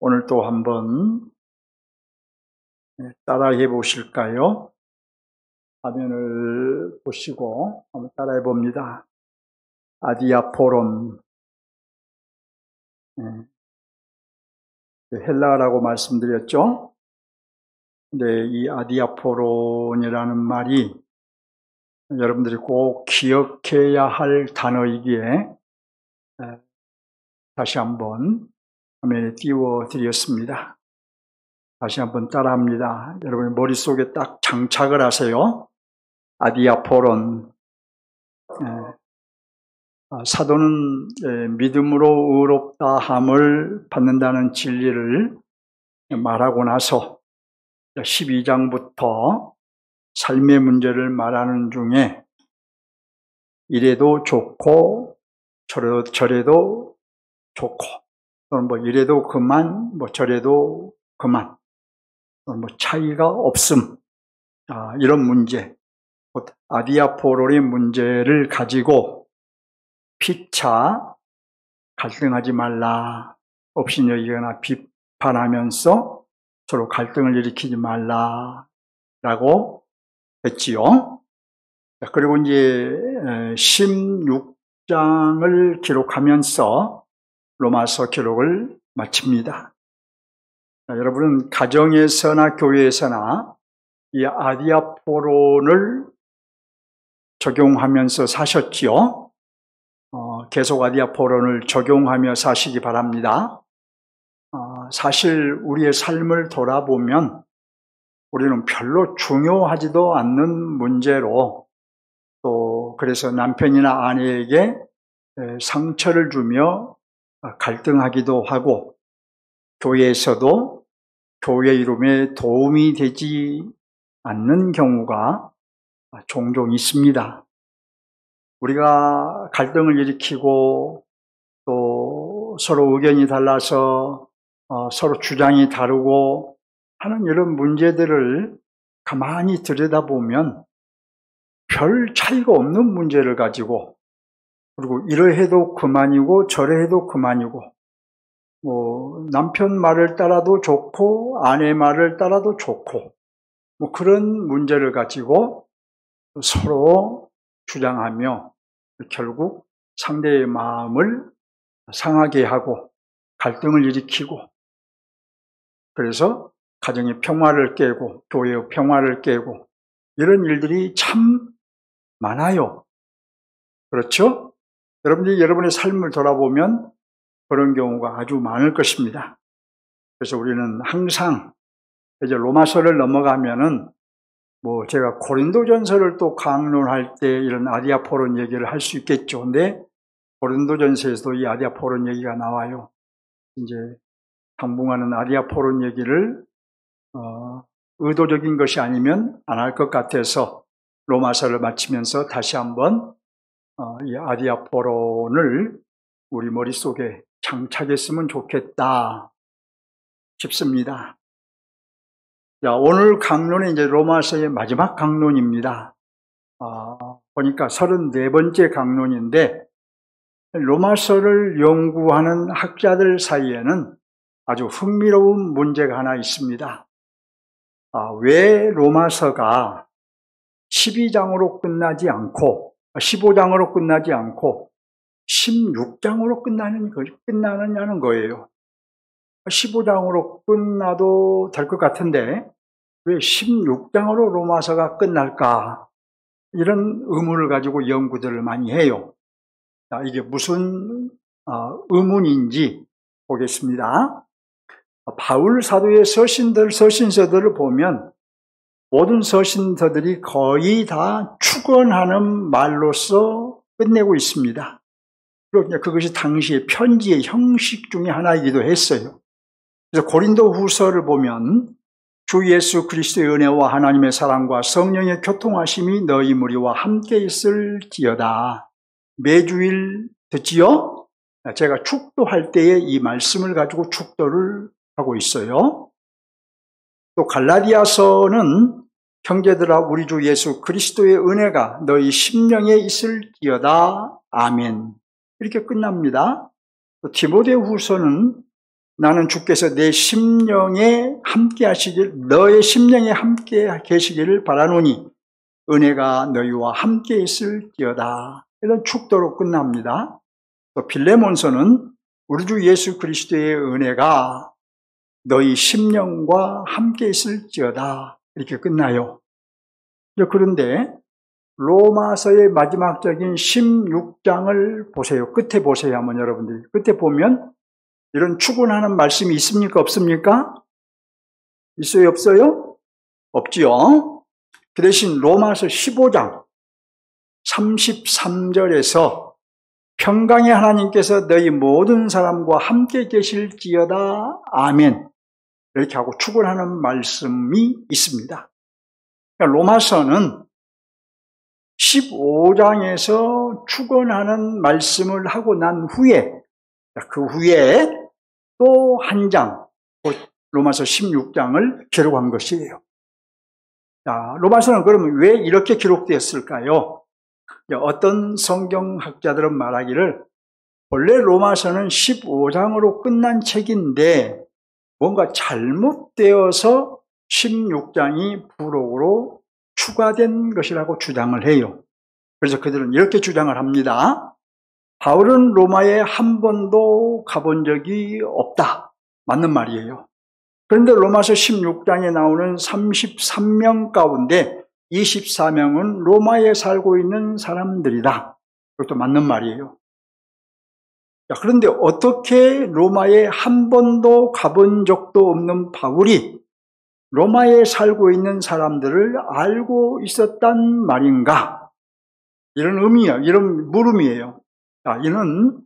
오늘 또 한번 따라해 보실까요? 화면을 보시고 한번 따라해 봅니다. 아디아포론, 헬라어라고 말씀드렸죠? 근데 이 아디아포론이라는 말이 여러분들이 꼭 기억해야 할 단어이기에 다시 한번 화면에 띄워 드렸습니다. 다시 한번 따라합니다. 여러분 머릿속에 딱 장착을 하세요. 아디아포론. 사도는 믿음으로 의롭다함을 받는다는 진리를 말하고 나서 12장부터 삶의 문제를 말하는 중에 이래도 좋고 저래도 좋고, 또는 뭐 이래도 그만, 뭐 저래도 그만, 또는 뭐 차이가 없음, 이런 문제, 아디아포론의 문제를 가지고 피차 갈등하지 말라, 업신여기거나 비판하면서 서로 갈등을 일으키지 말라라고 했지요. 그리고 이제 16장을 기록하면서 로마서 기록을 마칩니다. 여러분은 가정에서나 교회에서나 이 아디아포론을 적용하면서 사셨지요? 계속 아디아포론을 적용하며 사시기 바랍니다. 사실 우리의 삶을 돌아보면 우리는 별로 중요하지도 않는 문제로, 또 그래서 남편이나 아내에게 상처를 주며 갈등하기도 하고, 교회에서도 교회 이름에 도움이 되지 않는 경우가 종종 있습니다. 우리가 갈등을 일으키고 또 서로 의견이 달라서 서로 주장이 다르고 하는 이런 문제들을 가만히 들여다보면 별 차이가 없는 문제를 가지고, 그리고 이러해도 그만이고 저러해도 그만이고, 뭐 남편 말을 따라도 좋고 아내 말을 따라도 좋고, 뭐 그런 문제를 가지고 서로 주장하며 결국 상대의 마음을 상하게 하고 갈등을 일으키고, 그래서 가정의 평화를 깨고 교회의 평화를 깨고 이런 일들이 참 많아요. 그렇죠? 여러분들이 여러분의 삶을 돌아보면 그런 경우가 아주 많을 것입니다. 그래서 우리는 항상 이제 로마서를 넘어가면은 뭐 제가 고린도전서를 또 강론할 때 이런 아디아포론 얘기를 할 수 있겠죠. 근데 고린도전서에서도 이 아디아포론 얘기가 나와요. 이제 당분간은 아디아포론 얘기를 의도적인 것이 아니면 안 할 것 같아서 로마서를 마치면서 다시 한번 이 아디아포론을 우리 머릿속에 장착했으면 좋겠다 싶습니다. 자, 오늘 강론은 이제 로마서의 마지막 강론입니다. 보니까 34번째 강론인데, 로마서를 연구하는 학자들 사이에는 아주 흥미로운 문제가 하나 있습니다. 왜 로마서가 12장으로 끝나지 않고 15장으로 끝나지 않고 16장으로 끝나느냐는 거예요. 15장으로 끝나도 될 것 같은데 왜 16장으로 로마서가 끝날까? 이런 의문을 가지고 연구들을 많이 해요. 이게 무슨 의문인지 보겠습니다. 바울 사도의 서신서들을 보면 모든 서신서들이 거의 다 축언하는 말로서 끝내고 있습니다. 그리고 그것이 당시의 편지의 형식 중에 하나이기도 했어요. 그래서 고린도 후서를 보면 주 예수 그리스도의 은혜와 하나님의 사랑과 성령의 교통하심이 너희 무리와 함께 있을지어다. 매주일 듣지요? 제가 축도할 때에 이 말씀을 가지고 축도를 하고 있어요. 또 갈라디아서는 형제들아 우리 주 예수 그리스도의 은혜가 너희 심령에 있을지어다. 아멘. 이렇게 끝납니다. 또 디모데 후서는 나는 주께서 내 심령에 함께 하시길, 너의 심령에 함께 계시기를 바라노니 은혜가 너희와 함께 있을지어다. 이런 축도로 끝납니다. 또 빌레몬서는 우리 주 예수 그리스도의 은혜가 너희 심령과 함께 있을지어다. 이렇게 끝나요. 그런데 로마서의 마지막적인 16장을 보세요. 끝에 보세요. 한번 여러분들이. 끝에 보면 이런 축원하는 말씀이 있습니까? 없습니까? 있어요? 없어요? 없지요. 그 대신 로마서 15장 33절에서 평강의 하나님께서 너희 모든 사람과 함께 계실지어다. 아멘. 이렇게 하고 축원하는 말씀이 있습니다. 그러니까 로마서는 15장에서 축원하는 말씀을 하고 난 후에, 그 후에 또 한 장, 로마서 16장을 기록한 것이에요. 자, 로마서는 그러면 왜 이렇게 기록되었을까요? 어떤 성경학자들은 말하기를 원래 로마서는 15장으로 끝난 책인데 뭔가 잘못되어서 16장이 부록으로 추가된 것이라고 주장을 해요. 그래서 그들은 이렇게 주장을 합니다. 바울은 로마에 한 번도 가본 적이 없다. 맞는 말이에요. 그런데 로마서 16장에 나오는 33명 가운데 24명은 로마에 살고 있는 사람들이다. 그것도 맞는 말이에요. 그런데 어떻게 로마에 한 번도 가본 적도 없는 바울이 로마에 살고 있는 사람들을 알고 있었단 말인가? 이런 의미야, 이런 물음이에요. 자, 이는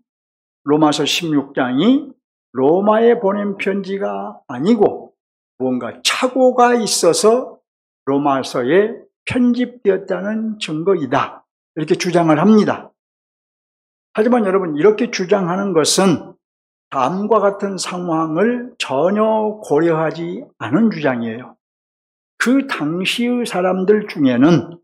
로마서 16장이 로마에 보낸 편지가 아니고 뭔가 착오가 있어서 로마서에 편집되었다는 증거이다. 이렇게 주장을 합니다. 하지만 여러분, 이렇게 주장하는 것은 다음과 같은 상황을 전혀 고려하지 않은 주장이에요. 그 당시의 사람들 중에는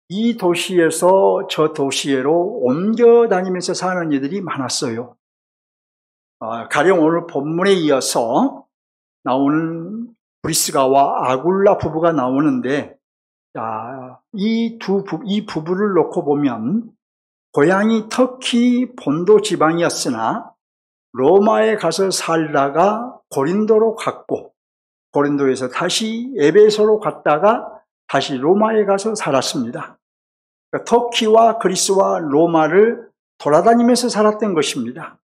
이 도시에서 저 도시로 옮겨 다니면서 사는 이들이 많았어요. 가령 오늘 본문에 이어서 나오는 브리스가와 아굴라 부부가 나오는데, 이 부부를 놓고 보면 고향이 터키 본도 지방이었으나 로마에 가서 살다가 고린도로 갔고, 고린도에서 다시 에베소로 갔다가 다시 로마에 가서 살았습니다. 그러니까 터키와 그리스와 로마를 돌아다니면서 살았던 것입니다.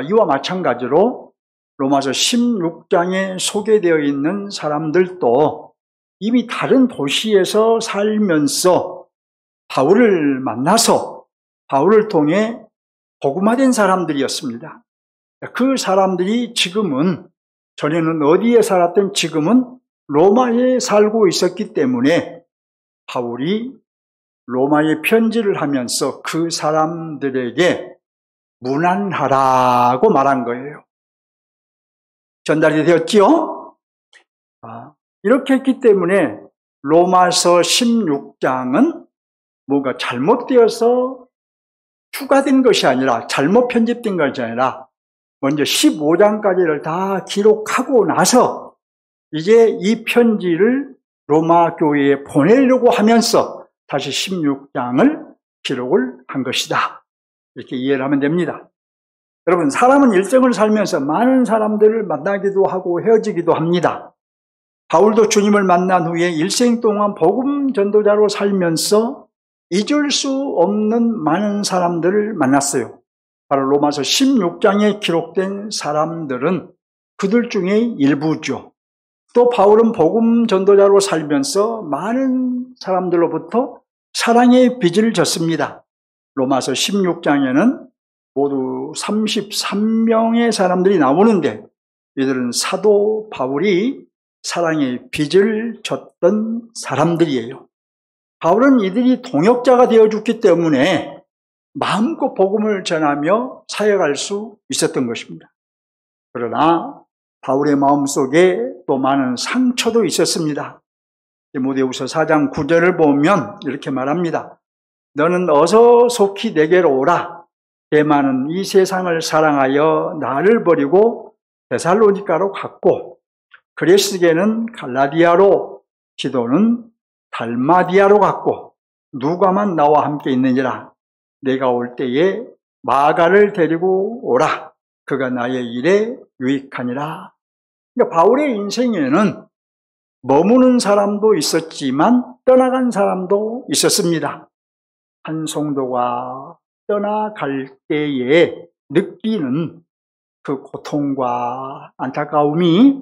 이와 마찬가지로 로마서 16장에 소개되어 있는 사람들도 이미 다른 도시에서 살면서 바울을 만나서 바울을 통해 복음화된 사람들이었습니다. 그 사람들이 지금은, 전에는 어디에 살았던 지금은 로마에 살고 있었기 때문에 바울이 로마에 편지를 하면서 그 사람들에게 문안하라고 말한 거예요. 전달이 되었지요? 이렇게 했기 때문에 로마서 16장은 뭔가 잘못되어서 추가된 것이 아니라, 잘못 편집된 것이 아니라 먼저 15장까지를 다 기록하고 나서 이제 이 편지를 로마 교회에 보내려고 하면서 다시 16장을 기록을 한 것이다. 이렇게 이해를 하면 됩니다. 여러분, 사람은 일생을 살면서 많은 사람들을 만나기도 하고 헤어지기도 합니다. 바울도 주님을 만난 후에 일생 동안 복음 전도자로 살면서 잊을 수 없는 많은 사람들을 만났어요. 바로 로마서 16장에 기록된 사람들은 그들 중에 일부죠. 또 바울은 복음 전도자로 살면서 많은 사람들로부터 사랑의 빚을 졌습니다. 로마서 16장에는 모두 33명의 사람들이 나오는데 이들은 사도 바울이 사랑의 빚을 졌던 사람들이에요. 바울은 이들이 동역자가 되어줬기 때문에 마음껏 복음을 전하며 사역할 수 있었던 것입니다. 그러나 바울의 마음속에 또 많은 상처도 있었습니다. 디모데후서 4장 9절을 보면 이렇게 말합니다. 너는 어서 속히 내게로 오라. 대만은 이 세상을 사랑하여 나를 버리고 데살로니가로 갔고, 그레스게는 갈라디아로, 디도는 달마디아로 갔고, 누가만 나와 함께 있느니라. 내가 올 때에 마가를 데리고 오라. 그가 나의 일에 유익하니라. 그러니까 바울의 인생에는 머무는 사람도 있었지만 떠나간 사람도 있었습니다. 한 성도가 떠나갈 때에 느끼는 그 고통과 안타까움이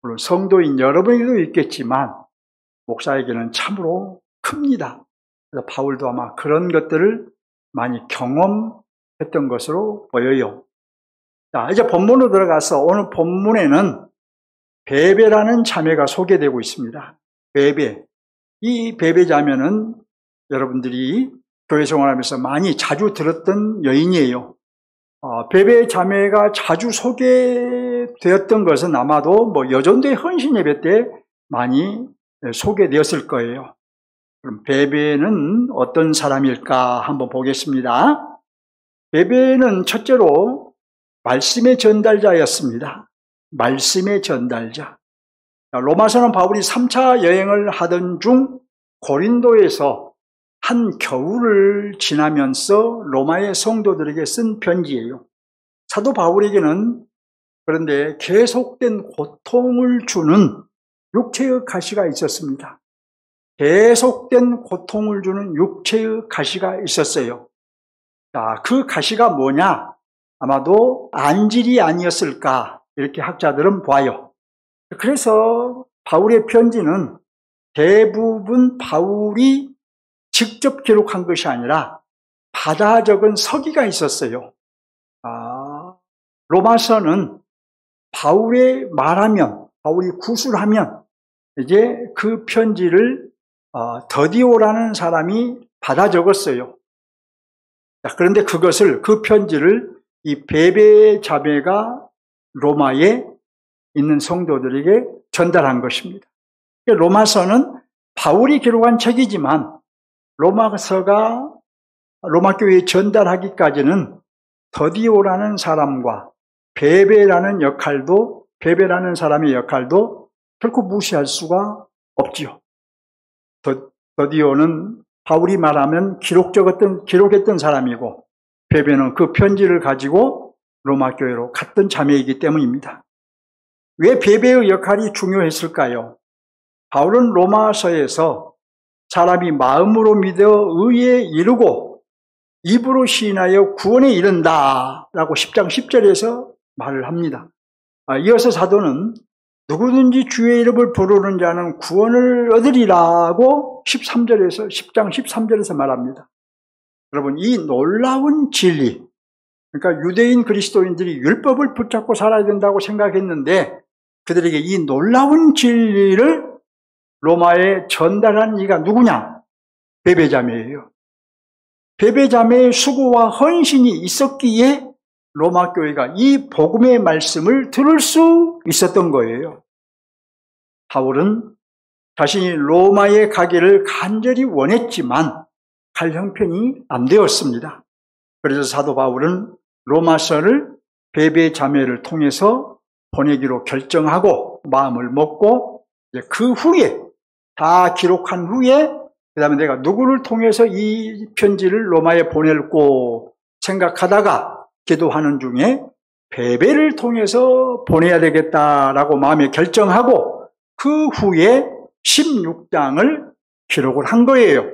물론 성도인 여러분에게도 있겠지만 목사에게는 참으로 큽니다. 그래서 바울도 아마 그런 것들을 많이 경험했던 것으로 보여요. 자, 이제 본문으로 들어가서 오늘 본문에는 베베라는 자매가 소개되고 있습니다. 베베. 이 베베 자매는 여러분들이 교회 생활하면서 많이 자주 들었던 여인이에요. 베베 자매가 자주 소개되었던 것은 아마도 여전도의 헌신 예배 때 많이 소개되었을 거예요. 그럼 베베는 어떤 사람일까 한번 보겠습니다. 베베는 첫째로 말씀의 전달자였습니다. 말씀의 전달자. 로마서는 바울이 3차 여행을 하던 중 고린도에서 한 겨울을 지나면서 로마의 성도들에게 쓴 편지예요. 사도 바울에게는 그런데 계속된 고통을 주는 육체의 가시가 있었습니다. 계속된 고통을 주는 육체의 가시가 있었어요. 자, 그 가시가 뭐냐? 아마도 안질이 아니었을까 이렇게 학자들은 봐요. 그래서 바울의 편지는 대부분 바울이 직접 기록한 것이 아니라 받아 적은 서기가 있었어요. 로마서는 바울의 말하면, 바울이 구술하면 이제 그 편지를 더디오라는 사람이 받아 적었어요. 그런데 그 편지를 이 베베 자매가 로마에 있는 성도들에게 전달한 것입니다. 로마서는 바울이 기록한 책이지만 로마서가 로마 교회에 전달하기까지는 더디오라는 사람과 베베라는 사람의 역할도 결코 무시할 수가 없지요. 더디오는 바울이 말하면 기록했던 사람이고 베베는 그 편지를 가지고 로마 교회로 갔던 자매이기 때문입니다. 왜 베베의 역할이 중요했을까요? 바울은 로마서에서 사람이 마음으로 믿어 의에 이르고 입으로 시인하여 구원에 이른다 라고 10장 10절에서 말을 합니다. 이어서 사도는 누구든지 주의 이름을 부르는 자는 구원을 얻으리라고 10장 13절에서 말합니다. 여러분, 이 놀라운 진리, 그러니까 유대인 그리스도인들이 율법을 붙잡고 살아야 된다고 생각했는데 그들에게 이 놀라운 진리를 로마에 전달한 이가 누구냐? 베베 자매예요. 베베 자매의 수고와 헌신이 있었기에 로마 교회가 이 복음의 말씀을 들을 수 있었던 거예요. 바울은 자신이 로마에 가기를 간절히 원했지만 갈 형편이 안 되었습니다. 그래서 사도 바울은 로마서를 베베 자매를 통해서 보내기로 결정하고 마음을 먹고 그 후에 다 기록한 후에 그 다음에 내가 누구를 통해서 이 편지를 로마에 보낼고 생각하다가 기도하는 중에 베베를 통해서 보내야 되겠다라고 마음에 결정하고 그 후에 16장을 기록을 한 거예요.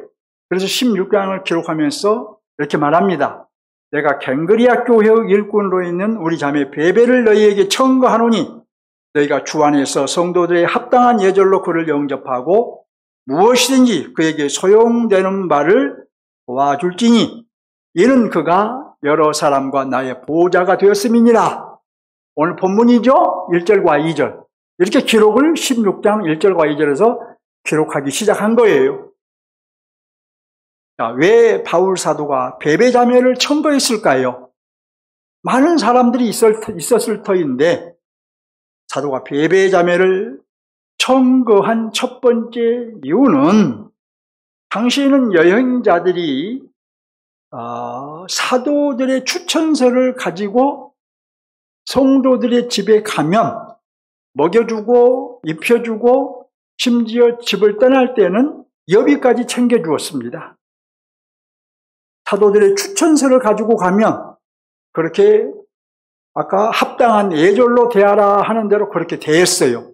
그래서 16장을 기록하면서 이렇게 말합니다. 내가 갱그리아 교회의 일꾼으로 있는 우리 자매 베베를 너희에게 청구하노니 너희가 주 안에서 성도들의 합당한 예절로 그를 영접하고 무엇이든지 그에게 소용되는 바를 도와줄지니 이는 그가 여러 사람과 나의 보호자가 되었음이니라. 오늘 본문이죠? 1절과 2절. 이렇게 기록을 16장 1절과 2절에서 기록하기 시작한 거예요. 자, 왜 바울 사도가 베베 자매를 청구했을까요? 많은 사람들이 있었을 터인데 사도가 베베 자매를 청구한 첫 번째 이유는 당시에는 여행자들이 사도들의 추천서를 가지고 성도들의 집에 가면 먹여주고 입혀주고 심지어 집을 떠날 때는 여비까지 챙겨주었습니다. 사도들의 추천서를 가지고 가면 그렇게 아까 합당한 예절로 대하라 하는 대로 그렇게 대했어요.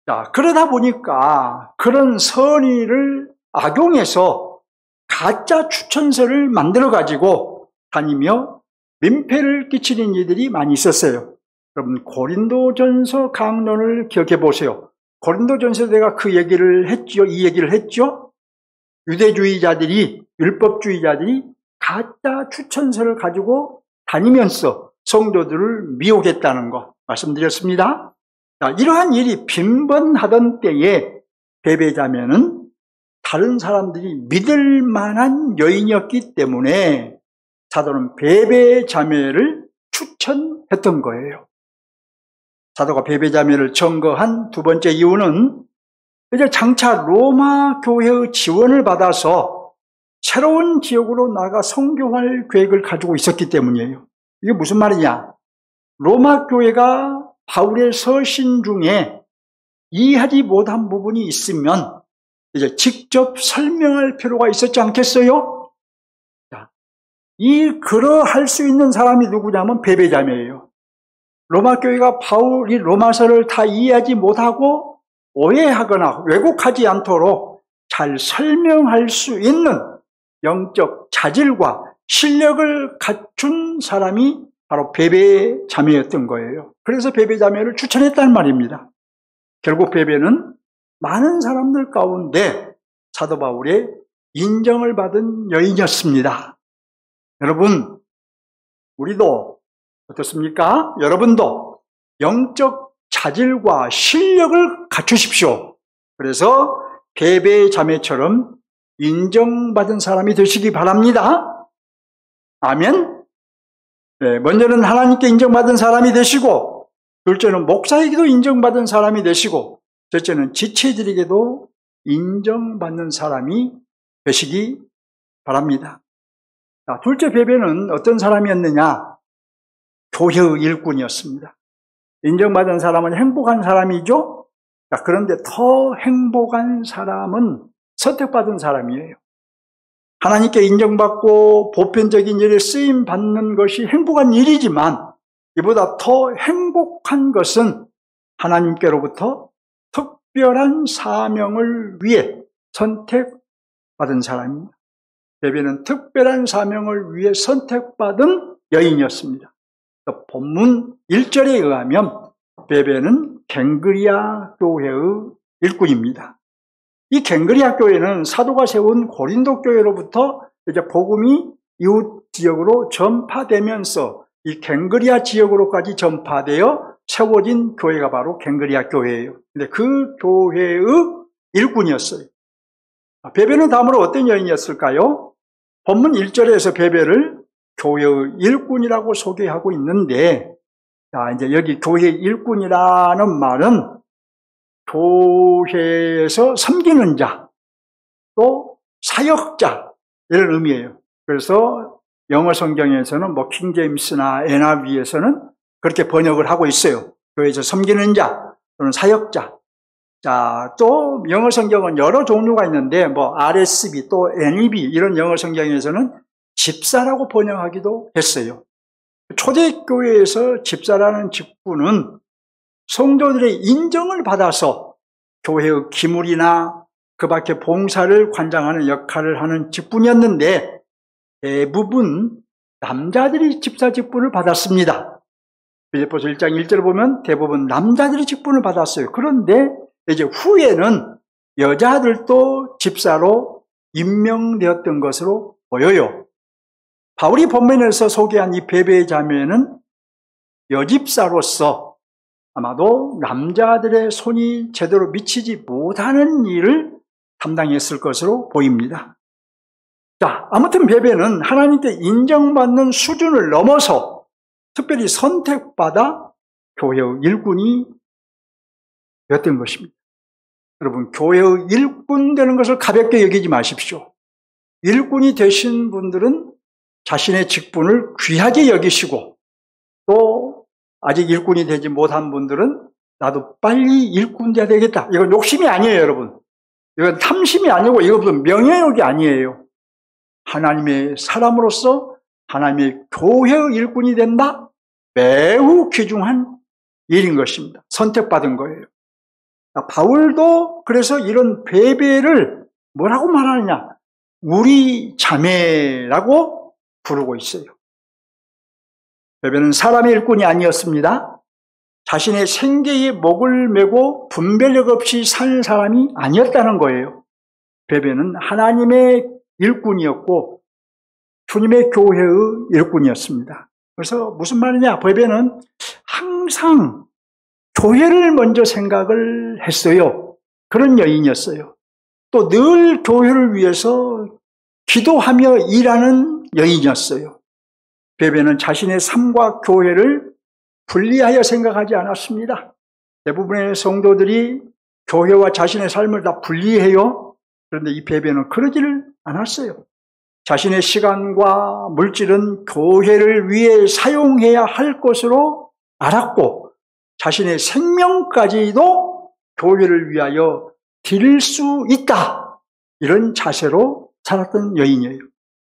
자, 그러다 보니까 그런 선의를 악용해서 가짜 추천서를 만들어가지고 다니며 민폐를 끼치는 이들이 많이 있었어요. 여러분, 고린도전서 강론을 기억해 보세요. 고린도전서에 내가 그 얘기를 했죠. 이 얘기를 했죠. 유대주의자들이, 율법주의자들이 가짜 추천서를 가지고 다니면서 성도들을 미혹했다는 거 말씀드렸습니다. 자, 이러한 일이 빈번하던 때에 베베자매는 다른 사람들이 믿을 만한 여인이었기 때문에 사도는 베베자매를 추천했던 거예요. 사도가 베베자매를 청거한 두 번째 이유는 이제 장차 로마 교회의 지원을 받아서 새로운 지역으로 나가 선교할 계획을 가지고 있었기 때문이에요. 이게 무슨 말이냐? 로마 교회가 바울의 서신 중에 이해하지 못한 부분이 있으면 이제 직접 설명할 필요가 있었지 않겠어요? 자, 그러할 수 있는 사람이 누구냐면 베베자매예요. 로마 교회가 바울이 로마서를 다 이해하지 못하고 오해하거나 왜곡하지 않도록 잘 설명할 수 있는 영적 자질과 실력을 갖춘 사람이 바로 베베자매였던 거예요. 그래서 베베자매를 추천했단 말입니다. 결국 베베는 많은 사람들 가운데 사도 바울의 인정을 받은 여인이었습니다. 여러분, 우리도 어떻습니까? 여러분도 영적 자질과 실력을 갖추십시오. 그래서 베베자매처럼 인정받은 사람이 되시기 바랍니다. 아멘. 네, 먼저는 하나님께 인정받은 사람이 되시고, 둘째는 목사에게도 인정받은 사람이 되시고, 셋째는 지체들에게도 인정받는 사람이 되시기 바랍니다. 자, 둘째 베베는 어떤 사람이었느냐? 교회의 일꾼이었습니다. 인정받은 사람은 행복한 사람이죠? 자, 그런데 더 행복한 사람은 선택받은 사람이에요. 하나님께 인정받고 보편적인 일에 쓰임받는 것이 행복한 일이지만 이보다 더 행복한 것은 하나님께로부터 특별한 사명을 위해 선택받은 사람입니다. 베베는 특별한 사명을 위해 선택받은 여인이었습니다. 본문 1절에 의하면 베베는 갱그리아 교회의 일꾼입니다. 이 갱그리아 교회는 사도가 세운 고린도 교회로부터 이제 복음이 이웃 지역으로 전파되면서 이 갱그리아 지역으로까지 전파되어 세워진 교회가 바로 갱그리아 교회예요. 근데 그 교회의 일꾼이었어요. 베베는 다음으로 어떤 여인이었을까요? 본문 1절에서 베베를 교회의 일꾼이라고 소개하고 있는데, 자, 이제 여기 교회의 일꾼이라는 말은 교회에서 섬기는 자, 또 사역자, 이런 의미예요. 그래서 영어 성경에서는 킹제임스나 NIV에서는 그렇게 번역을 하고 있어요. 교회에서 섬기는 자, 또는 사역자. 자, 또 영어 성경은 여러 종류가 있는데 RSV 또 NIV 이런 영어 성경에서는 집사라고 번역하기도 했어요. 초대교회에서 집사라는 직분은 성도들의 인정을 받아서 교회의 기물이나 그 밖에 봉사를 관장하는 역할을 하는 직분이었는데 대부분 남자들이 집사 직분을 받았습니다. 빌립보서 1장 1절을 보면 대부분 남자들이 직분을 받았어요. 그런데 이제 후에는 여자들도 집사로 임명되었던 것으로 보여요. 바울이 본문에서 소개한 이 베베 자매는 여집사로서 아마도 남자들의 손이 제대로 미치지 못하는 일을 담당했을 것으로 보입니다. 자, 아무튼 베베는 하나님께 인정받는 수준을 넘어서 특별히 선택받아 교회의 일꾼이 되었던 것입니다. 여러분, 교회의 일꾼 되는 것을 가볍게 여기지 마십시오. 일꾼이 되신 분들은 자신의 직분을 귀하게 여기시고 또 아직 일꾼이 되지 못한 분들은 나도 빨리 일꾼 돼야 되겠다. 이건 욕심이 아니에요, 여러분. 이건 탐심이 아니고 이것은 명예욕이 아니에요. 하나님의 사람으로서 하나님의 교회의 일꾼이 된다? 매우 귀중한 일인 것입니다. 선택받은 거예요. 바울도 그래서 이런 베베를 뭐라고 말하느냐? 우리 자매라고 부르고 있어요. 베베는 사람의 일꾼이 아니었습니다. 자신의 생계의 목을 메고 분별력 없이 사는 사람이 아니었다는 거예요. 베베는 하나님의 일꾼이었고 주님의 교회의 일꾼이었습니다. 그래서 무슨 말이냐? 베베는 항상 교회를 먼저 생각을 했어요. 그런 여인이었어요. 또 늘 교회를 위해서 기도하며 일하는 여인이었어요. 베베는 자신의 삶과 교회를 분리하여 생각하지 않았습니다. 대부분의 성도들이 교회와 자신의 삶을 다 분리해요. 그런데 이 베베는 그러지를 않았어요. 자신의 시간과 물질은 교회를 위해 사용해야 할 것으로 알았고 자신의 생명까지도 교회를 위하여 드릴 수 있다. 이런 자세로 살았던 여인이에요.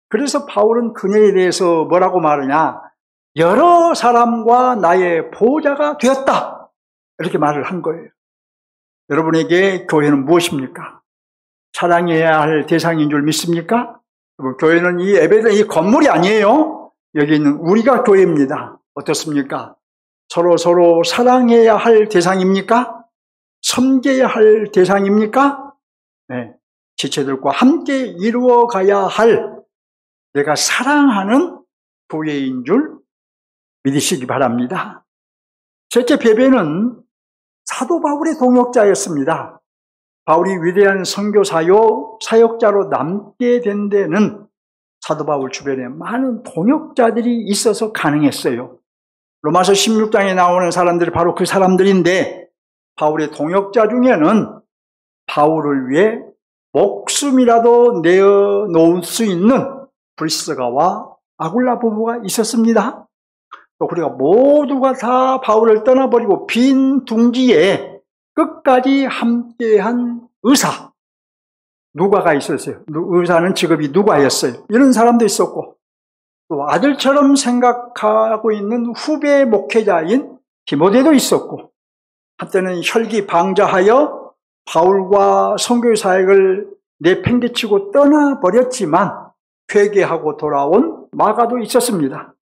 그래서 바울은 그녀에 대해서 뭐라고 말하냐? 여러 사람과 나의 보호자가 되었다. 이렇게 말을 한 거예요. 여러분에게 교회는 무엇입니까? 사랑해야 할 대상인 줄 믿습니까? 교회는 이 예배당, 이 건물이 아니에요. 여기 있는 우리가 교회입니다. 어떻습니까? 서로 사랑해야 할 대상입니까? 섬겨야 할 대상입니까? 네. 지체들과 함께 이루어가야 할 내가 사랑하는 교회인 줄 믿으시기 바랍니다. 셋째, 베베는 사도 바울의 동역자였습니다. 바울이 위대한 선교사요 사역자로 남게 된 데는 사도 바울 주변에 많은 동역자들이 있어서 가능했어요. 로마서 16장에 나오는 사람들이 바로 그 사람들인데 바울의 동역자 중에는 바울을 위해 목숨이라도 내어놓을 수 있는 브리스가와 아굴라 부부가 있었습니다. 또 우리가 모두가 다 바울을 떠나버리고 빈 둥지에 끝까지 함께한 의사, 누가가 있었어요. 의사는 직업이 누가였어요. 이런 사람도 있었고 또 아들처럼 생각하고 있는 후배 목회자인 디모데도 있었고 한때는 혈기방자하여 바울과 선교 사역을 내팽개치고 떠나버렸지만 회개하고 돌아온 마가도 있었습니다.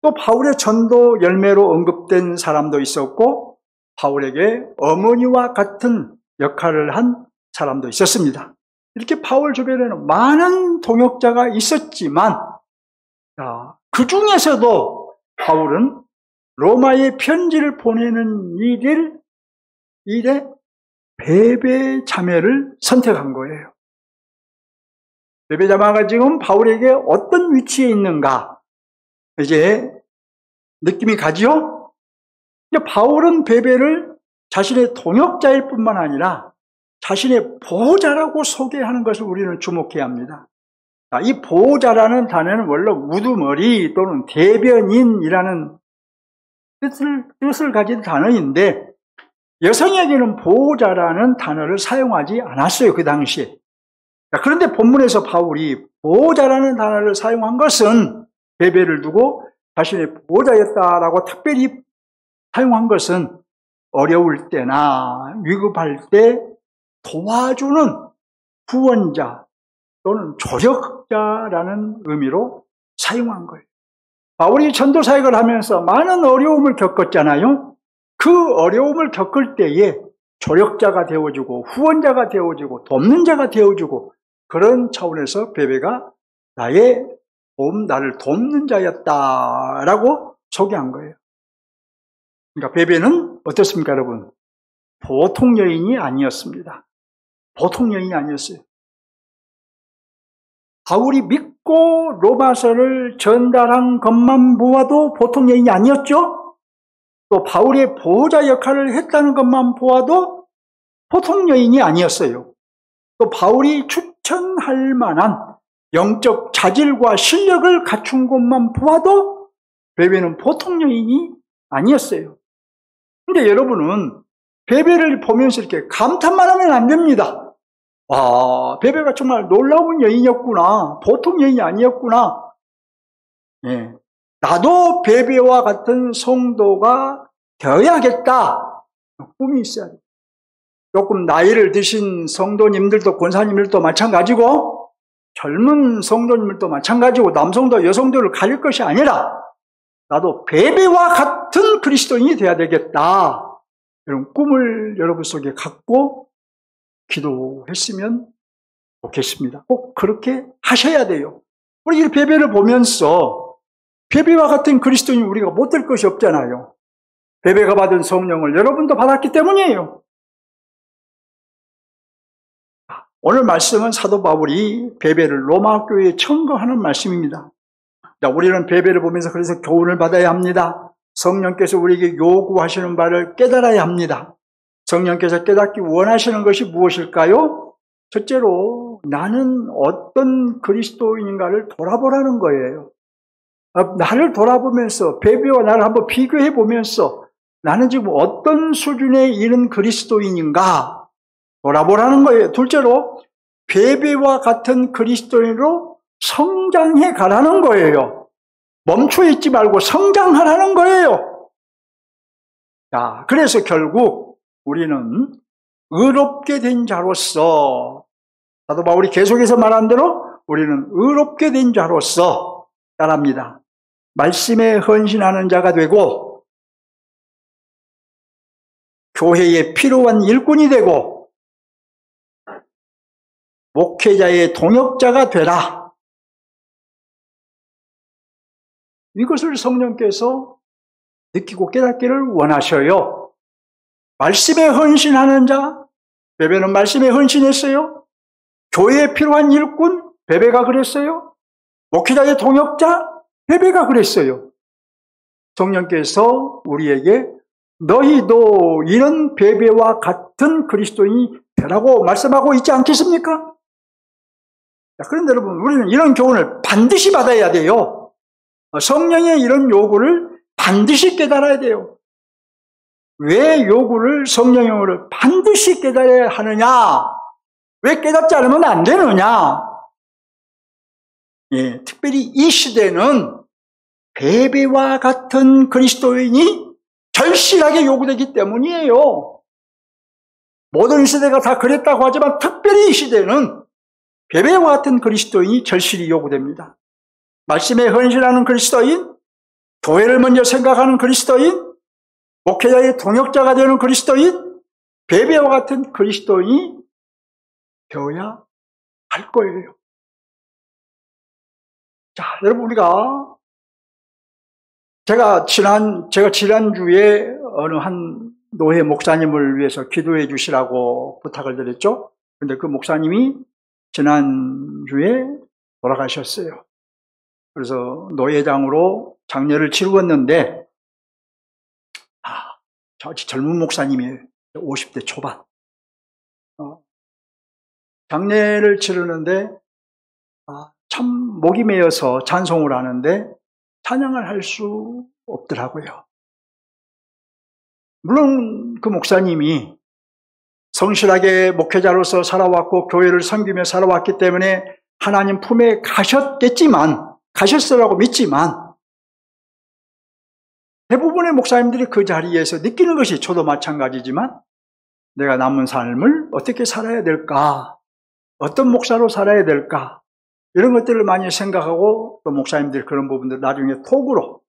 또 바울의 전도 열매로 언급된 사람도 있었고 바울에게 어머니와 같은 역할을 한 사람도 있었습니다. 이렇게 바울 주변에는 많은 동역자가 있었지만 그 중에서도 바울은 로마에 편지를 보내는 일에 베베 자매를 선택한 거예요. 베베 자매가 지금 바울에게 어떤 위치에 있는가 이제 느낌이 가지요? 바울은 베베를 자신의 동역자일 뿐만 아니라 자신의 보호자라고 소개하는 것을 우리는 주목해야 합니다. 이 보호자라는 단어는 원래 우두머리 또는 대변인이라는 뜻을 가진 단어인데 여성에게는 보호자라는 단어를 사용하지 않았어요. 그 당시에. 그런데 본문에서 바울이 보호자라는 단어를 사용한 것은 베베를 두고 자신의 보호자였다라고 특별히 사용한 것은 어려울 때나 위급할 때 도와주는 후원자 또는 조력자라는 의미로 사용한 거예요. 바울이 전도사역을 하면서 많은 어려움을 겪었잖아요. 그 어려움을 겪을 때에 조력자가 되어주고 후원자가 되어주고 돕는 자가 되어주고 그런 차원에서 베베가 나를 돕는 자였다라고 소개한 거예요. 그러니까 베베는 어떻습니까, 여러분? 보통 여인이 아니었습니다. 보통 여인이 아니었어요. 바울이 믿고 로마서를 전달한 것만 보아도 보통 여인이 아니었죠? 또 바울의 보호자 역할을 했다는 것만 보아도 보통 여인이 아니었어요. 또 바울이 추천할 만한 영적 자질과 실력을 갖춘 것만 보아도 베베는 보통 여인이 아니었어요. 근데 여러분은 베베를 보면서 이렇게 감탄만 하면 안 됩니다. 와, 베베가 정말 놀라운 여인이었구나. 보통 여인이 아니었구나. 예. 나도 베베와 같은 성도가 되어야겠다. 꿈이 있어야 돼요. 조금 나이를 드신 성도님들도, 권사님들도 마찬가지고, 젊은 성도님들도 마찬가지고, 남성도 여성도를 가릴 것이 아니라, 나도 베베와 같은 그리스도인이 되어야 되겠다. 이런 꿈을 여러분 속에 갖고 기도했으면 좋겠습니다. 꼭 그렇게 하셔야 돼요. 우리 이 베베를 보면서 베베와 같은 그리스도인 우리가 못 될 것이 없잖아요. 베베가 받은 성령을 여러분도 받았기 때문이에요. 오늘 말씀은 사도 바울이 베베를 로마 교회에 청구하는 말씀입니다. 자, 우리는 베베를 보면서 그래서 교훈을 받아야 합니다. 성령께서 우리에게 요구하시는 바를 깨달아야 합니다. 성령께서 깨닫기 원하시는 것이 무엇일까요? 첫째로 나는 어떤 그리스도인인가를 돌아보라는 거예요. 나를 돌아보면서 베베와 나를 한번 비교해 보면서 나는 지금 어떤 수준에 이른 그리스도인인가 돌아보라는 거예요. 둘째로 베베와 같은 그리스도인으로 성장해 가라는 거예요. 멈춰 있지 말고 성장하라는 거예요. 자, 그래서 결국 우리는 의롭게 된 자로서, 사도 바울이 계속해서 말한 대로 우리는 의롭게 된 자로서 따랍니다. 말씀에 헌신하는 자가 되고 교회에 필요한 일꾼이 되고 목회자의 동역자가 되라. 이것을 성령께서 느끼고 깨닫기를 원하셔요. 말씀에 헌신하는 자, 베베는 말씀에 헌신했어요. 교회에 필요한 일꾼, 베베가 그랬어요. 목회자의 동역자, 베베가 그랬어요. 성령께서 우리에게 너희도 이런 베베와 같은 그리스도인이 되라고 말씀하고 있지 않겠습니까? 그런데 여러분, 우리는 이런 교훈을 반드시 받아야 돼요. 성령의 이런 요구를 반드시 깨달아야 돼요. 왜 요구를 성령으로 반드시 깨달아야 하느냐? 왜 깨닫지 않으면 안 되느냐? 예, 특별히 이 시대는 베베와 같은 그리스도인이 절실하게 요구되기 때문이에요. 모든 시대가 다 그랬다고 하지만 특별히 이 시대는 베베와 같은 그리스도인이 절실히 요구됩니다. 말씀에 헌신하는 그리스도인, 교회를 먼저 생각하는 그리스도인, 목회자의 동역자가 되는 그리스도인, 베베와 같은 그리스도인이 되어야 할 거예요. 자, 여러분, 제가 지난주에 어느 한 노회 목사님을 위해서 기도해 주시라고 부탁을 드렸죠. 근데 그 목사님이 지난주에 돌아가셨어요. 그래서 노회장으로 장례를 치루었는데, 아주 젊은 목사님이에요. 50대 초반. 장례를 치르는데, 참 목이 메어서 찬송을 하는데, 찬양을 할 수 없더라고요. 물론 그 목사님이 성실하게 목회자로서 살아왔고 교회를 섬기며 살아왔기 때문에 하나님 품에 가셨으라고 믿지만 대부분의 목사님들이 그 자리에서 느끼는 것이 저도 마찬가지지만 내가 남은 삶을 어떻게 살아야 될까? 어떤 목사로 살아야 될까? 이런 것들을 많이 생각하고 또 목사님들이 그런 부분들 나중에 톡으로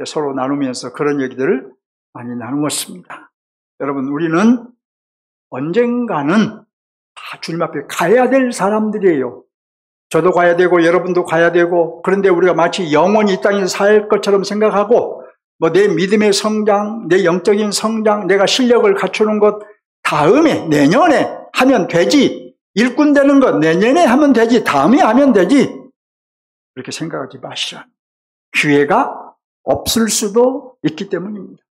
서로 나누면서 그런 얘기들을 많이 나누었습니다. 여러분, 우리는 언젠가는 다 주님 앞에 가야 될 사람들이에요. 저도 가야 되고 여러분도 가야 되고, 그런데 우리가 마치 영원히 이 땅에서 살 것처럼 생각하고 내 믿음의 성장, 내 영적인 성장, 내가 실력을 갖추는 것 다음에 내년에 하면 되지, 일꾼 되는 것 내년에 하면 되지, 다음에 하면 되지, 그렇게 생각하지 마시라. 기회가 없을 수도 있기 때문입니다.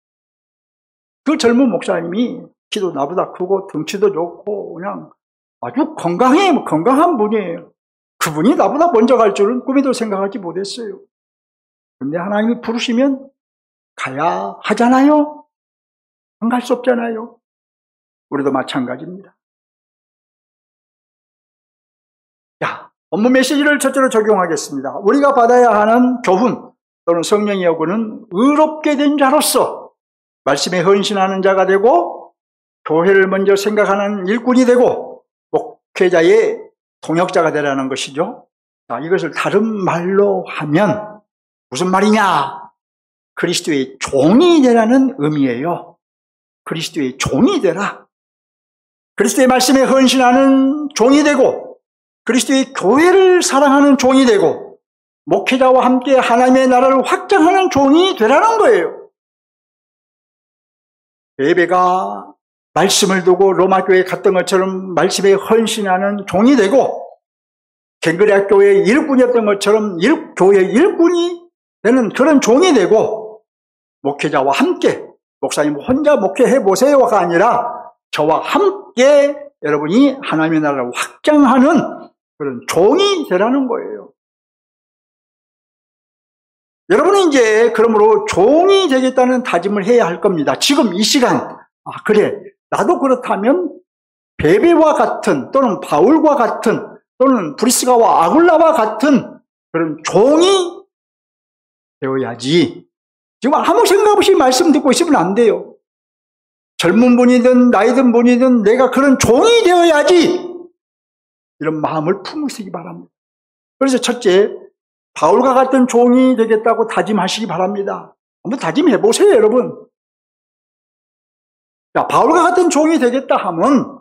그 젊은 목사님이 키도 나보다 크고 덩치도 좋고 그냥 아주 건강한 분이에요. 그분이 나보다 먼저 갈 줄은 꿈에도 생각하지 못했어요. 근데 하나님이 부르시면 가야 하잖아요. 안 갈 수 없잖아요. 우리도 마찬가지입니다. 자, 본문 메시지를 첫째로 적용하겠습니다. 우리가 받아야 하는 교훈 또는 성령의 요구는 의롭게 된 자로서 말씀에 헌신하는 자가 되고 교회를 먼저 생각하는 일꾼이 되고 목회자의 동역자가 되라는 것이죠. 자, 이것을 다른 말로 하면 무슨 말이냐? 그리스도의 종이 되라는 의미예요. 그리스도의 종이 되라. 그리스도의 말씀에 헌신하는 종이 되고 그리스도의 교회를 사랑하는 종이 되고 목회자와 함께 하나님의 나라를 확장하는 종이 되라는 거예요. 베베가 말씀을 두고 로마교회에 갔던 것처럼 말씀에 헌신하는 종이 되고 갱그레아 교회의 일꾼이었던 것처럼 교회의 일꾼이 되는 그런 종이 되고 목회자와 함께 목사님 혼자 목회해 보세요가 아니라 저와 함께 여러분이 하나님의 나라를 확장하는 그런 종이 되라는 거예요. 여러분은 이제 그러므로 종이 되겠다는 다짐을 해야 할 겁니다. 지금 이 시간 그래 나도 그렇다면 베베와 같은 또는 바울과 같은 또는 브리스가와 아굴라와 같은 그런 종이 되어야지. 지금 아무 생각 없이 말씀 듣고 있으면 안 돼요. 젊은 분이든 나이 든 분이든 내가 그런 종이 되어야지. 이런 마음을 품으시기 바랍니다. 그래서 첫째, 바울과 같은 종이 되겠다고 다짐하시기 바랍니다. 한번 다짐해 보세요, 여러분. 자, 바울과 같은 종이 되겠다 하면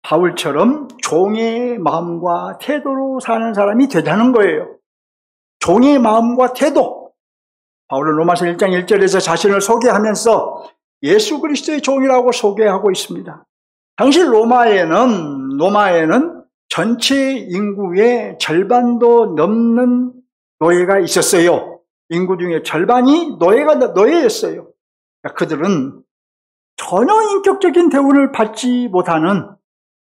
바울처럼 종의 마음과 태도로 사는 사람이 되자는 거예요. 종의 마음과 태도. 바울은 로마서 1장 1절에서 자신을 소개하면서 예수 그리스도의 종이라고 소개하고 있습니다. 당시 로마에는 전체 인구의 절반도 넘는 노예가 있었어요. 인구 중에 절반이 노예였어요. 그들은 전혀 인격적인 대우를 받지 못하는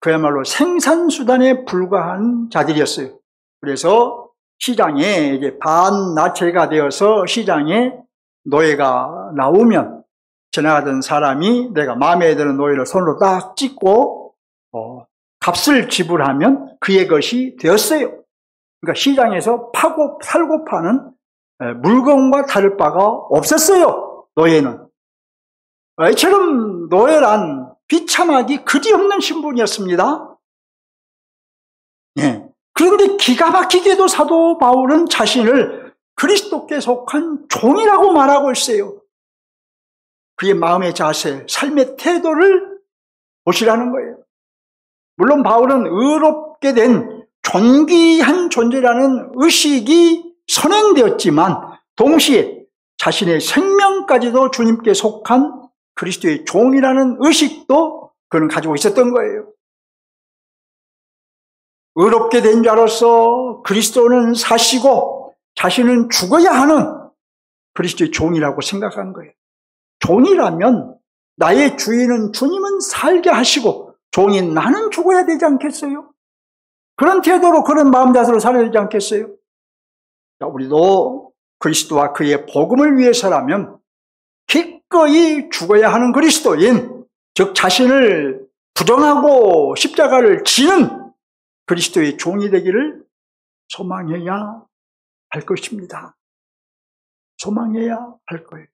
그야말로 생산수단에 불과한 자들이었어요. 그래서 시장에 이제 반나체가 되어서 시장에 노예가 나오면 지나가던 사람이 내가 마음에 드는 노예를 손으로 딱 찍고 값을 지불하면 그의 것이 되었어요. 그러니까 시장에서 살고 파는 물건과 다를 바가 없었어요. 노예는. 이처럼 노예란 비참하기 그지없는 신분이었습니다. 예. 그런데 기가 막히게도 사도 바울은 자신을 그리스도께 속한 종이라고 말하고 있어요. 그의 마음의 자세, 삶의 태도를 보시라는 거예요. 물론 바울은 의롭게 된 존귀한 존재라는 의식이 선행되었지만 동시에 자신의 생명까지도 주님께 속한 그리스도의 종이라는 의식도 그는 가지고 있었던 거예요. 의롭게 된 자로서 그리스도는 사시고 자신은 죽어야 하는 그리스도의 종이라고 생각한 거예요. 종이라면 나의 주인은 주님은 살게 하시고 종인 나는 죽어야 되지 않겠어요? 그런 태도로 그런 마음 자세로 살아야 되지 않겠어요? 자, 우리도 그리스도와 그의 복음을 위해서라면 기꺼이 죽어야 하는 그리스도인, 즉 자신을 부정하고 십자가를 지는 그리스도의 종이 되기를 소망해야 할 것입니다. 소망해야 할 거예요.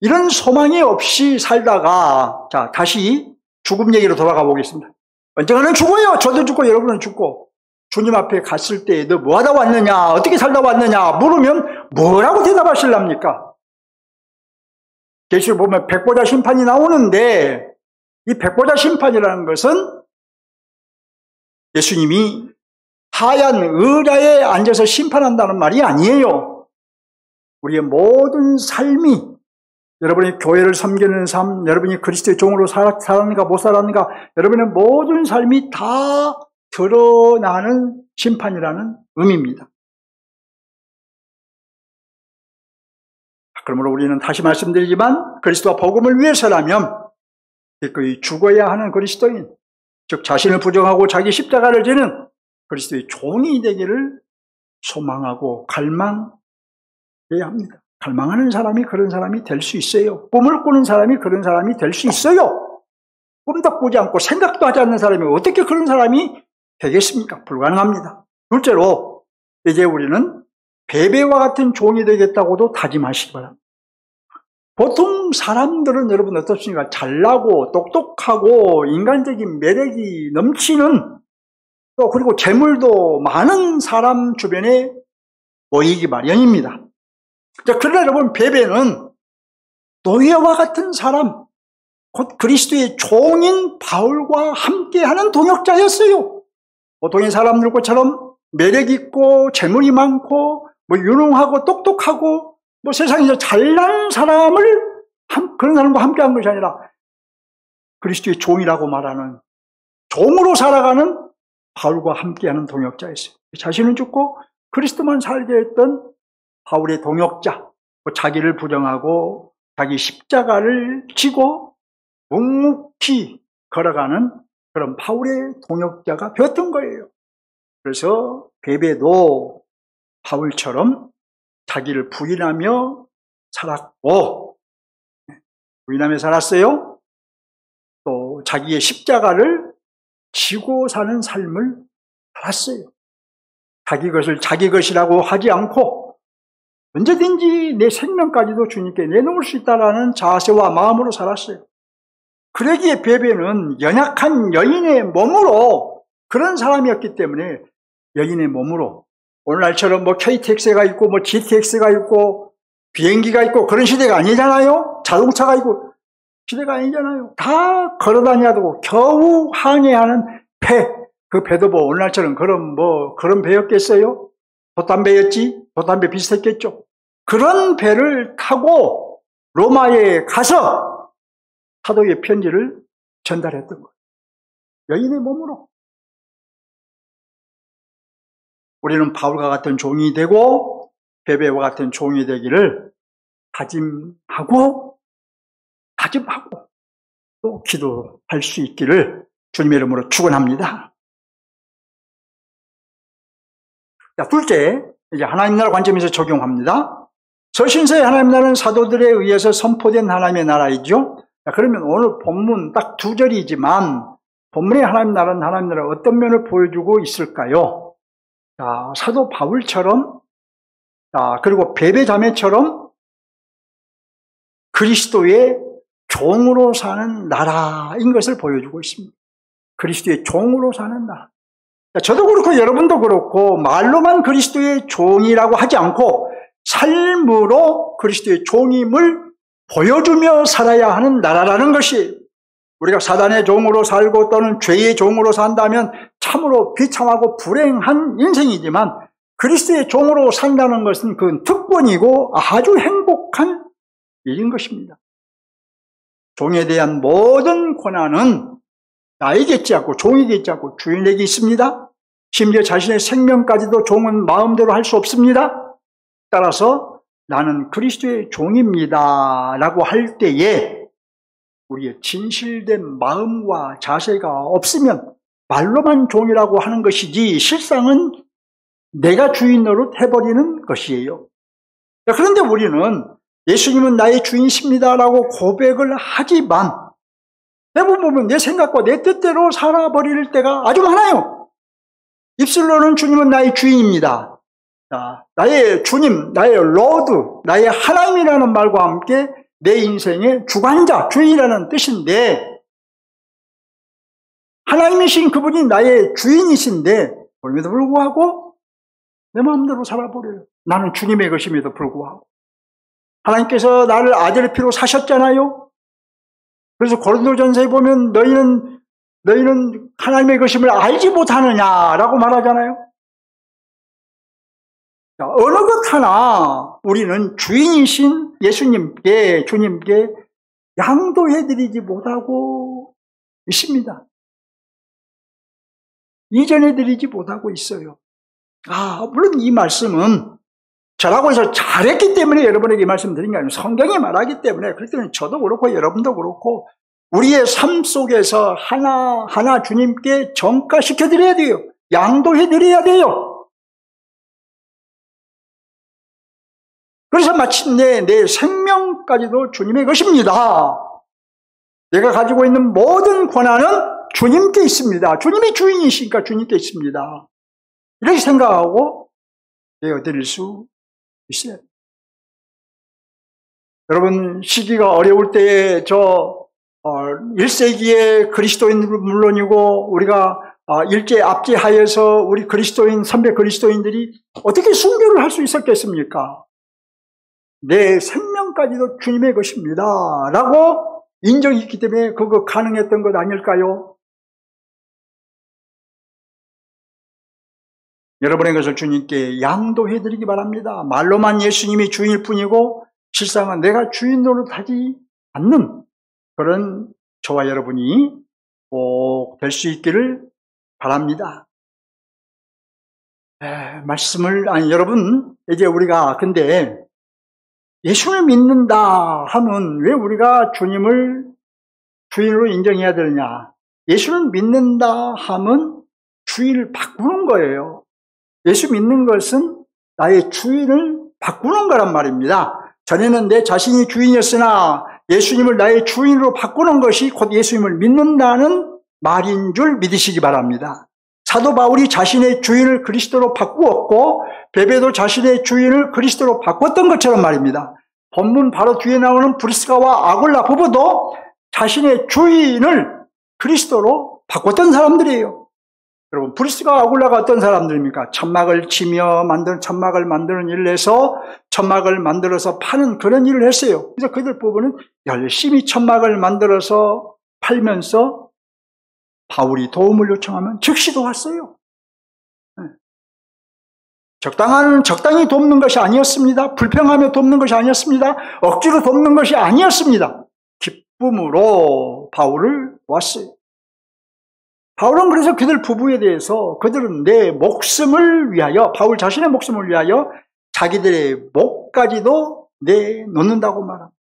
이런 소망이 없이 살다가 자 다시 죽음 얘기로 돌아가 보겠습니다. 언젠가는 죽어요. 저도 죽고 여러분은 죽고 주님 앞에 갔을 때 너 뭐하다 왔느냐 어떻게 살다 왔느냐 물으면 뭐라고 대답하실랍니까? 계시록 보면 백보자 심판이 나오는데 이 백보자 심판이라는 것은 예수님이 하얀 의자에 앉아서 심판한다는 말이 아니에요. 우리의 모든 삶이 여러분이 교회를 섬기는 삶, 여러분이 그리스도의 종으로 살았는가 못 살았는가 여러분의 모든 삶이 다 드러나는 심판이라는 의미입니다. 그러므로 우리는 다시 말씀드리지만 그리스도와 복음을 위해서라면 기꺼이 죽어야 하는 그리스도인, 즉 자신을 부정하고 자기 십자가를 지는 그리스도의 종이 되기를 소망하고 갈망해야 합니다. 갈망하는 사람이 그런 사람이 될 수 있어요. 꿈을 꾸는 사람이 그런 사람이 될 수 있어요. 꿈도 꾸지 않고 생각도 하지 않는 사람이 어떻게 그런 사람이 되겠습니까? 불가능합니다. 둘째로, 이제 우리는 베베와 같은 종이 되겠다고도 다짐하시기 바랍니다. 보통 사람들은 여러분 어떻습니까? 잘나고 똑똑하고 인간적인 매력이 넘치는, 또 그리고 재물도 많은 사람 주변에 모이기 마련입니다. 그러나 여러분, 베베는 노예와 같은 사람, 곧 그리스도의 종인 바울과 함께하는 동역자였어요. 보통의 사람들처럼 매력 있고 재물이 많고 유능하고 똑똑하고 세상에서 잘난 사람을 그런 사람과 함께한 것이 아니라 그리스도의 종이라고 말하는, 종으로 살아가는 바울과 함께하는 동역자였어요. 자신은 죽고 그리스도만 살게 했던 바울의 동역자, 자기를 부정하고 자기 십자가를 지고 묵묵히 걸어가는 그런 바울의 동역자가 되었던 거예요. 그래서 베베도 바울처럼 자기를 부인하며 살았고, 부인하며 살았어요. 또 자기의 십자가를 지고 사는 삶을 살았어요. 자기 것을 자기 것이라고 하지 않고 언제든지 내 생명까지도 주님께 내놓을 수 있다는 자세와 마음으로 살았어요. 그러기에 베베는 연약한 여인의 몸으로, 그런 사람이었기 때문에 여인의 몸으로, 오늘날처럼 KTX가 있고 GTX가 있고 비행기가 있고 그런 시대가 아니잖아요. 자동차가 있고 시대가 아니잖아요. 다 걸어다녀야 되고 겨우 항해하는 배, 그 배도 오늘날처럼 그런 배였겠어요? 돛담배였지? 돛담배 비슷했겠죠? 그런 배를 타고 로마에 가서 사도의 편지를 전달했던 거예요. 여인의 몸으로. 우리는 바울과 같은 종이 되고 베베와 같은 종이 되기를 다짐하고 또 기도할 수 있기를 주님의 이름으로 축원합니다. 자, 둘째, 이제 하나님 나라 관점에서 적용합니다. 서신서의 하나님 나라는 사도들에 의해서 선포된 하나님의 나라이죠. 자, 그러면 오늘 본문 딱 2절이지만 본문의 하나님 나라는 하나님 나라 어떤 면을 보여주고 있을까요? 자, 사도 바울처럼, 그리고 베베 자매처럼 그리스도의 종으로 사는 나라인 것을 보여주고 있습니다. 그리스도의 종으로 사는 나라. 저도 그렇고 여러분도 그렇고 말로만 그리스도의 종이라고 하지 않고 삶으로 그리스도의 종임을 보여주며 살아야 하는 나라라는 것이, 우리가 사단의 종으로 살고 또는 죄의 종으로 산다면 참으로 비참하고 불행한 인생이지만 그리스도의 종으로 산다는 것은 그건 특권이고 아주 행복한 일인 것입니다. 종에 대한 모든 권한은 나에게 있지 않고 종에게 있지 않고 주인에게 있습니다. 심지어 자신의 생명까지도 종은 마음대로 할 수 없습니다. 따라서 나는 그리스도의 종입니다 라고 할 때에 우리의 진실된 마음과 자세가 없으면 말로만 종이라고 하는 것이지 실상은 내가 주인 노릇 해버리는 것이에요. 그런데 우리는 예수님은 나의 주인이십니다 라고 고백을 하지만 대부분 보면 내 생각과 내 뜻대로 살아버릴 때가 아주 많아요. 입술로는 주님은 나의 주인입니다, 나의 주님, 나의 로드, 나의 하나님이라는 말과 함께 내 인생의 주관자, 주인이라는 뜻인데, 하나님이신 그분이 나의 주인이신데 그럼에도 불구하고 내 마음대로 살아버려요. 나는 주님의 것임에도 불구하고. 하나님께서 나를 아들의 피로 사셨잖아요. 그래서 고린도전서에 보면 너희는 하나님의 것임을 알지 못하느냐라고 말하잖아요. 어느 것 하나 우리는 주인이신 예수님께, 주님께 양도해드리지 못하고 있습니다. 이전해드리지 못하고 있어요. 물론 이 말씀은 저라고 해서 잘했기 때문에 여러분에게 말씀드린 게 아니고 성경이 말하기 때문에, 그렇기 때문에 저도 그렇고 여러분도 그렇고 우리의 삶 속에서 하나하나 주님께 전가시켜드려야 돼요. 양도해드려야 돼요. 그래서 마침내 내 생명까지도 주님의 것입니다. 내가 가지고 있는 모든 권한은 주님께 있습니다. 주님이 주인이시니까 주님께 있습니다. 이렇게 생각하고 내어드릴 수 있어요. 여러분, 시기가 어려울 때에 1세기의 그리스도인들은 물론이고 우리가 일제 압제하에서 우리 그리스도인, 선배 그리스도인들이 어떻게 순교를 할 수 있었겠습니까? 내 생명까지도 주님의 것입니다. 라고 인정이 있기 때문에 그거 가능했던 것 아닐까요? 여러분의 것을 주님께 양도해드리기 바랍니다. 말로만 예수님이 주인일 뿐이고 실상은 내가 주인 노릇하지 않는 그런 저와 여러분이 꼭 될 수 있기를 바랍니다. 여러분, 이제 우리가 근데 예수를 믿는다 하면 왜 우리가 주님을 주인으로 인정해야 되느냐? 예수를 믿는다 하면 주인을 바꾸는 거예요. 예수 믿는 것은 나의 주인을 바꾸는 거란 말입니다. 전에는 내 자신이 주인이었으나 예수님을 나의 주인으로 바꾸는 것이 곧 예수님을 믿는다는 말인 줄 믿으시기 바랍니다. 사도 바울이 자신의 주인을 그리스도로 바꾸었고 베베도 자신의 주인을 그리스도로 바꿨던 것처럼 말입니다. 본문 바로 뒤에 나오는 브리스가와 아굴라 부부도 자신의 주인을 그리스도로 바꿨던 사람들이에요. 여러분, 브리스가 아굴라가 어떤 사람들입니까? 천막을 만드는 일을 해서 천막을 만들어서 파는 그런 일을 했어요. 그래서 그들 부부는 열심히 천막을 만들어서 팔면서 바울이 도움을 요청하면 즉시 도왔어요. 적당히 돕는 것이 아니었습니다. 불평하며 돕는 것이 아니었습니다. 억지로 돕는 것이 아니었습니다. 기쁨으로 바울을 도왔어요. 바울은 그래서 그들 부부에 대해서 그들은 내 목숨을 위하여, 바울 자신의 목숨을 위하여 자기들의 목까지도 내놓는다고 말합니다.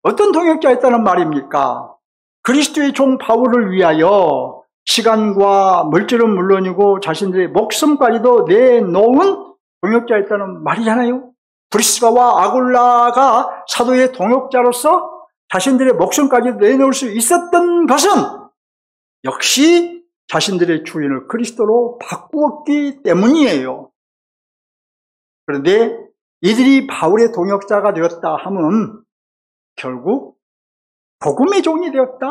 어떤 동역자였다는 말입니까? 그리스도의 종 바울을 위하여 시간과 물질은 물론이고 자신들의 목숨까지도 내놓은 동역자였다는 말이잖아요. 브리스가와 아굴라가 사도의 동역자로서 자신들의 목숨까지 내놓을 수 있었던 것은 역시 자신들의 주인을 그리스도로 바꾸었기 때문이에요. 그런데 이들이 바울의 동역자가 되었다 하면 결국 복음의 종이 되었다,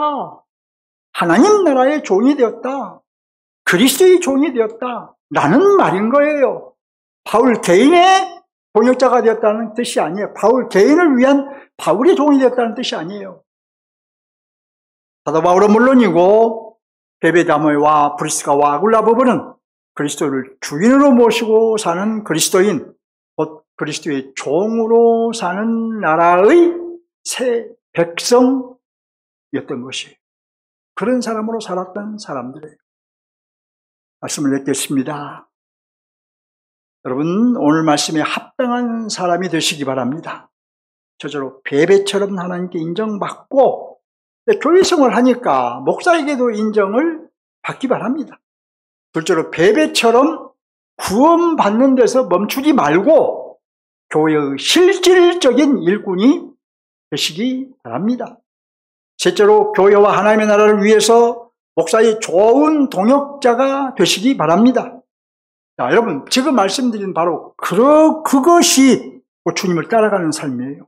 하나님 나라의 종이 되었다, 그리스도의 종이 되었다 라는 말인 거예요. 바울 개인의 동역자가 되었다는 뜻이 아니에요. 바울 개인을 위한 바울의 종이 되었다는 뜻이 아니에요. 사도 바울은 물론이고 베베다모와 브리스가와 아굴라 부부는 그리스도를 주인으로 모시고 사는 그리스도인, 곧 그리스도의 종으로 사는 나라의 새 백성이었던 것이에요. 그런 사람으로 살았던 사람들이에요. 말씀을 맺겠습니다. 여러분, 오늘 말씀에 합당한 사람이 되시기 바랍니다. 저절로 베베처럼 하나님께 인정받고 교회생활을 하니까 목사에게도 인정을 받기 바랍니다. 둘째로 베베처럼 구원받는 데서 멈추지 말고 교회의 실질적인 일꾼이 되시기 바랍니다. 셋째로 교회와 하나님의 나라를 위해서 목사의 좋은 동역자가 되시기 바랍니다. 자, 여러분, 지금 말씀드린 바로 그것이 곧 주님을 따라가는 삶이에요.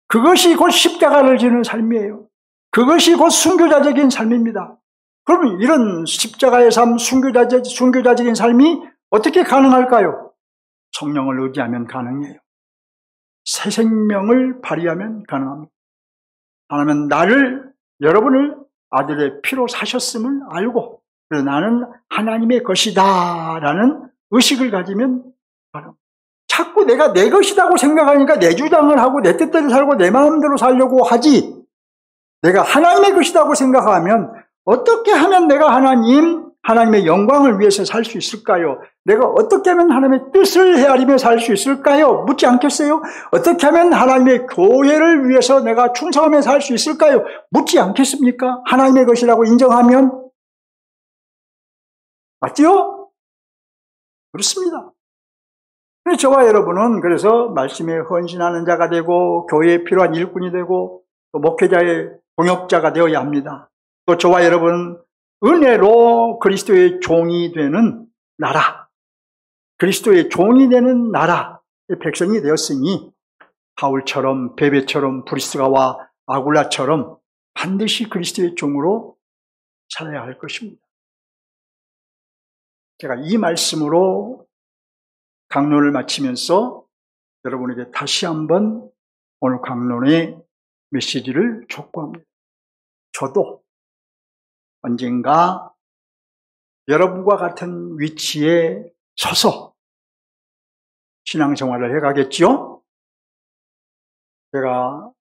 그것이 곧 십자가를 지는 삶이에요. 그것이 곧 순교자적인 삶입니다. 그러면 이런 십자가의 삶, 순교자적인 삶이 어떻게 가능할까요? 성령을 의지하면 가능해요. 새 생명을 발휘하면 가능합니다. 하나님은 여러분을 아들의 피로 사셨음을 알고, 그래서 나는 하나님의 것이다 라는 의식을 가지면 자꾸 내가 내 것이라고 생각하니까 내 주장을 하고 내 뜻대로 살고 내 마음대로 살려고 하지, 내가 하나님의 것이라고 생각하면 어떻게 하면 내가 하나님의 영광을 위해서 살 수 있을까요? 내가 어떻게 하면 하나님의 뜻을 헤아리며 살 수 있을까요? 묻지 않겠어요? 어떻게 하면 하나님의 교회를 위해서 내가 충성하며 살 수 있을까요? 묻지 않겠습니까? 하나님의 것이라고 인정하면. 맞지요? 그렇습니다. 저와 여러분은 그래서 말씀에 헌신하는 자가 되고 교회에 필요한 일꾼이 되고 또 목회자의 동역자가 되어야 합니다. 또 저와 여러분은 은혜로 그리스도의 종이 되는 나라, 그리스도의 종이 되는 나라의 백성이 되었으니 바울처럼 베베처럼 브리스가와 아굴라처럼 반드시 그리스도의 종으로 살아야 할 것입니다. 제가 이 말씀으로 강론을 마치면서 여러분에게 다시 한번 오늘 강론의 메시지를 촉구합니다. 저도 언젠가 여러분과 같은 위치에 서서 신앙생활을 해가겠지요? 제가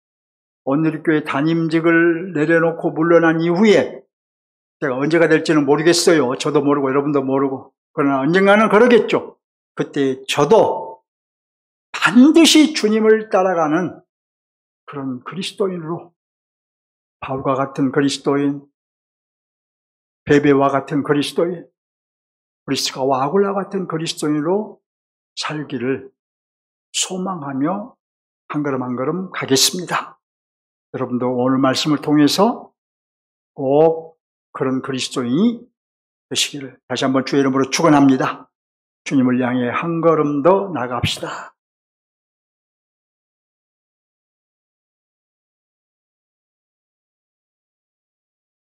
온누리교회 담임직을 내려놓고 물러난 이후에 제가 언제가 될지는 모르겠어요. 저도 모르고 여러분도 모르고. 그러나 언젠가는 그러겠죠. 그때 저도 반드시 주님을 따라가는 그런 그리스도인으로, 바울과 같은 그리스도인, 베베와 같은 그리스도인, 브리스가와 아굴라 같은 그리스도인으로 살기를 소망하며 한 걸음 한 걸음 가겠습니다. 여러분도 오늘 말씀을 통해서 꼭 그런 그리스도인이 되시기를 다시 한번 주의 이름으로 축원합니다. 주님을 향해 한 걸음 더 나아갑시다.